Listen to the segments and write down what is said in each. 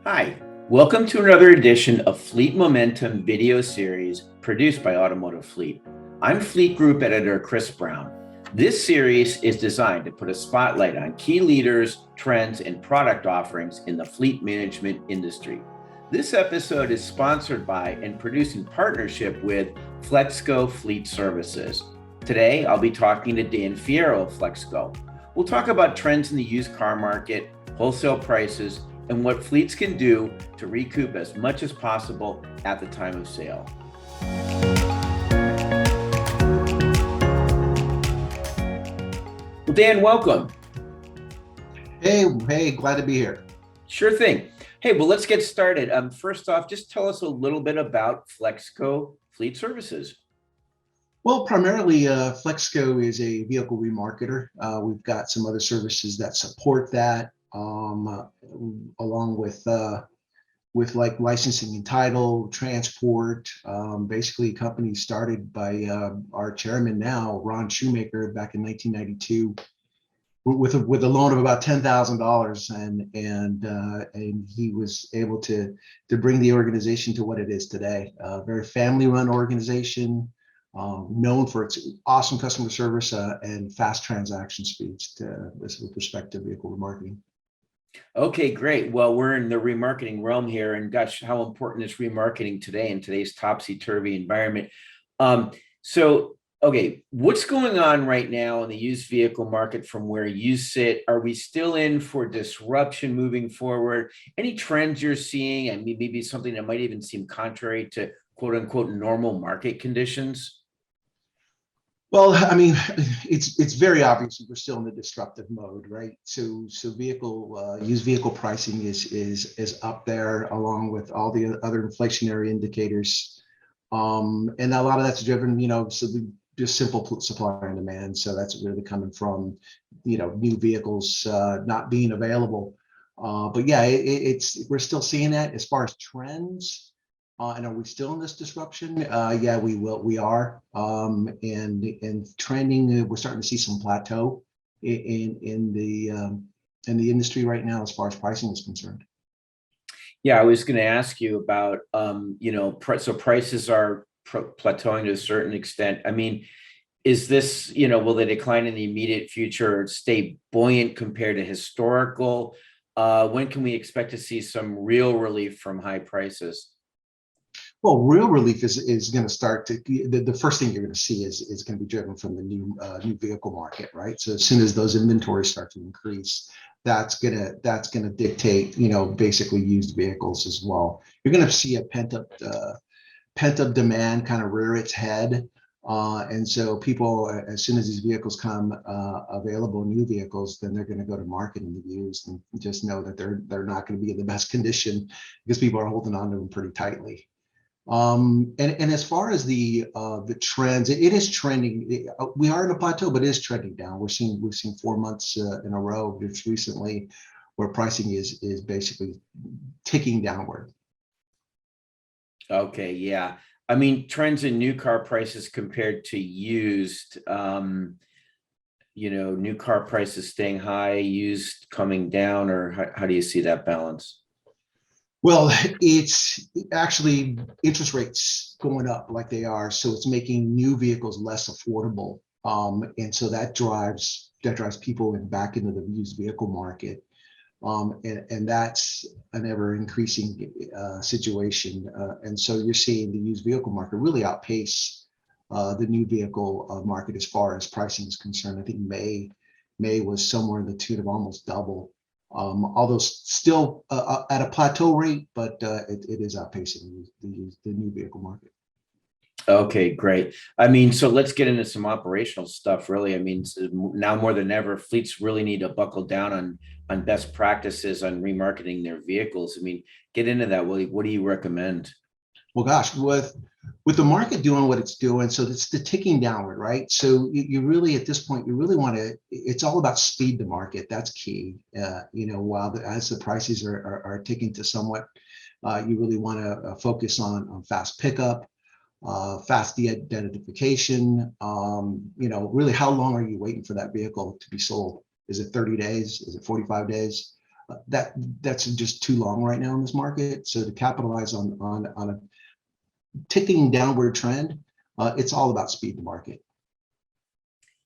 Hi, welcome to another edition of Fleet Momentum video series produced by Automotive Fleet. I'm Fleet Group Editor Chris Brown. This series is designed to put a spotlight on key leaders, trends, and product offerings in the fleet management industry. This episode is sponsored by and produced in partnership with Flexco Fleet Services. Today, I'll be talking to Dan Fierro of Flexco. We'll talk about trends in the used car market, wholesale prices, and what fleets can do to recoup as much as possible at the time of sale. Well, Dan, welcome. Hey, glad to be here. Sure thing. Hey, well, let's get started. First off, just tell us a little bit about Flexco Fleet Services. Well, primarily, Flexco is a vehicle remarketer. We've got some other services that support that, along with like licensing and title, transport. Basically, a company started by our chairman now, Ron Shoemaker, back in 1992. With a loan of about $10,000, and he was able to bring the organization to what it is today. A very family-run organization, known for its awesome customer service and fast transaction speeds with respect to vehicle remarketing. Okay, great. Well, we're in the remarketing realm here, and gosh, how important is remarketing today in today's topsy-turvy environment? So, okay, what's going on right now in the used vehicle market from where you sit? Are we still in for disruption moving forward? Any trends you're seeing, and maybe something that might even seem contrary to quote unquote normal market conditions? Well, I mean, it's very obvious we're still in the disruptive mode, right? So used vehicle pricing is up there along with all the other inflationary indicators, and a lot of that's driven, just simple supply and demand. So that's really coming from, new vehicles not being available. But yeah, we're still seeing that as far as trends. And are we still in this disruption? Yeah, we are. And trending, we're starting to see some plateau in the industry right now as far as pricing is concerned. Yeah, I was going to ask you about, so prices are plateauing to a certain extent. I mean, is this, will the decline in the immediate future stay buoyant compared to historical? When can we expect to see some real relief from high prices? Well, real relief is going to start to the first thing you're going to see is going to be driven from the new vehicle market, right? So as soon as those inventories start to increase, that's gonna dictate, basically used vehicles as well. You're going to see a pent up demand kind of rear its head, and so people, as soon as these vehicles come available, new vehicles, then they're going to go to market and be used, and just know that they're not going to be in the best condition because people are holding on to them pretty tightly. And as far as the trends, it is trending. We are in a plateau, but it is trending down. We've seen 4 months in a row just recently where pricing is basically ticking downward. Okay, yeah. I mean, trends in new car prices compared to used, new car prices staying high, used coming down, or how do you see that balance? Well, it's actually interest rates going up like they are, so it's making new vehicles less affordable, and so that drives people back into the used vehicle market, and that's an ever increasing situation, and so you're seeing the used vehicle market really outpace the new vehicle market as far as pricing is concerned. I think May was somewhere in the tune of almost double, although still at a plateau rate, but it is outpacing the new vehicle market. Okay, great. I mean, so let's get into some operational stuff, really. I mean, now more than ever, fleets really need to buckle down on best practices on remarketing their vehicles. I mean, get into that. What do you recommend? Well, gosh, with the market doing what it's doing, so it's the ticking downward, right? So you really, at this point, you really want to. It's all about speed to market. That's key. While as the prices are ticking to somewhat, you really want to focus on fast pickup, fast de-identification. Really, how long are you waiting for that vehicle to be sold? Is it 30 days? Is it 45 days? That's just too long right now in this market. So to capitalize on a ticking downward trend, it's all about speed to market.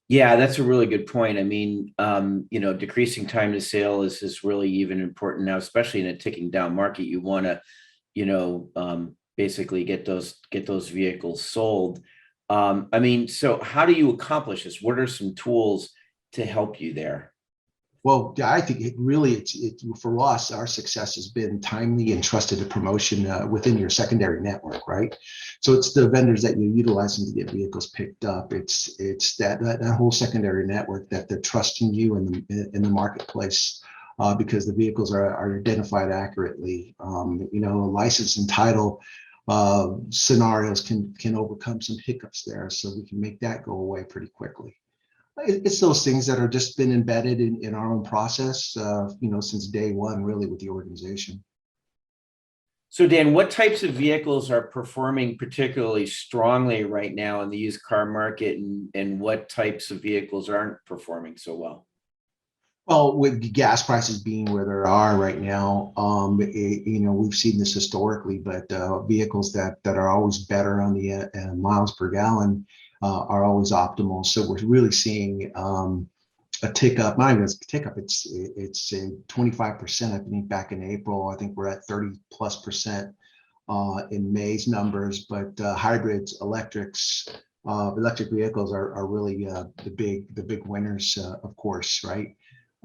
Yeah, that's a really good point. I mean, decreasing time to sale is really even important now, especially in a ticking down market. You want to, basically get those vehicles sold. I mean, so how do you accomplish this? What are some tools to help you there? Well, I think it for us, our success has been timely and trusted promotion within your secondary network, right? So it's the vendors that you're utilizing to get vehicles picked up. It's that whole secondary network that they're trusting you in the marketplace because the vehicles are identified accurately. License and title scenarios can overcome some hiccups there, so we can make that go away pretty quickly. It's those things that are just been embedded in our own process, since day one, really, with the organization. So Dan, what types of vehicles are performing particularly strongly right now in the used car market, and what types of vehicles aren't performing so well? Well, with gas prices being where they are right now, we've seen this historically, but vehicles that are always better on the miles per gallon are always optimal. So we're really seeing a tick up. Not even a tick up. It's 25%. I think back in April, I think we're at 30+% in May's numbers. But hybrids, electric vehicles are really the big winners, of course, right?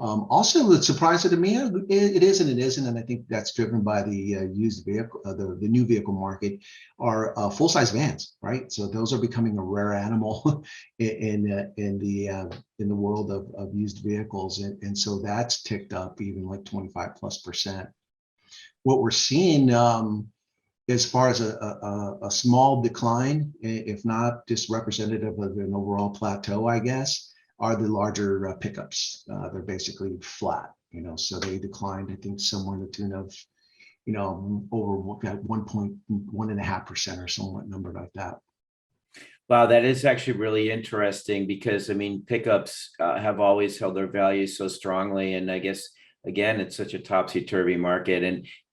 Also, it's surprising to me, it is and it isn't, and I think that's driven by the used vehicle, the new vehicle market, are full-size vans, right? So those are becoming a rare animal in the world of used vehicles, and so that's ticked up even like 25+%. What we're seeing, as far as a small decline, if not just representative of an overall plateau, I guess, are the larger pickups. They're basically flat, so they declined, I think, somewhere in the tune of, over 1.5% or somewhat number like that. Wow, that is actually really interesting because, I mean, pickups have always held their value so strongly. And I guess, again, it's such a topsy-turvy market.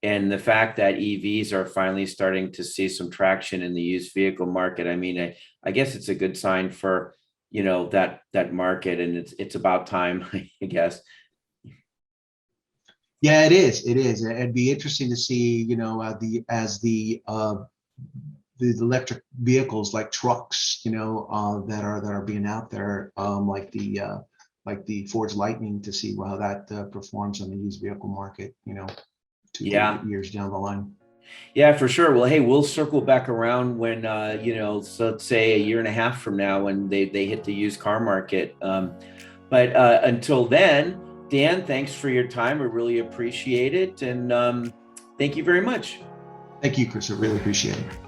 And the fact that EVs are finally starting to see some traction in the used vehicle market, I mean, I guess it's a good sign for that market, and it's about time, I guess. Yeah, it is. It'd be interesting to see, as the electric vehicles like trucks, that are being out there, like the Ford's Lightning, to see how that performs on the used vehicle market, 2 years down the line. Yeah, for sure. Well, hey, we'll circle back around when, so let's say a year and a half from now when they hit the used car market. But until then, Dan, thanks for your time. I really appreciate it. And thank you very much. Thank you, Chris. I really appreciate it.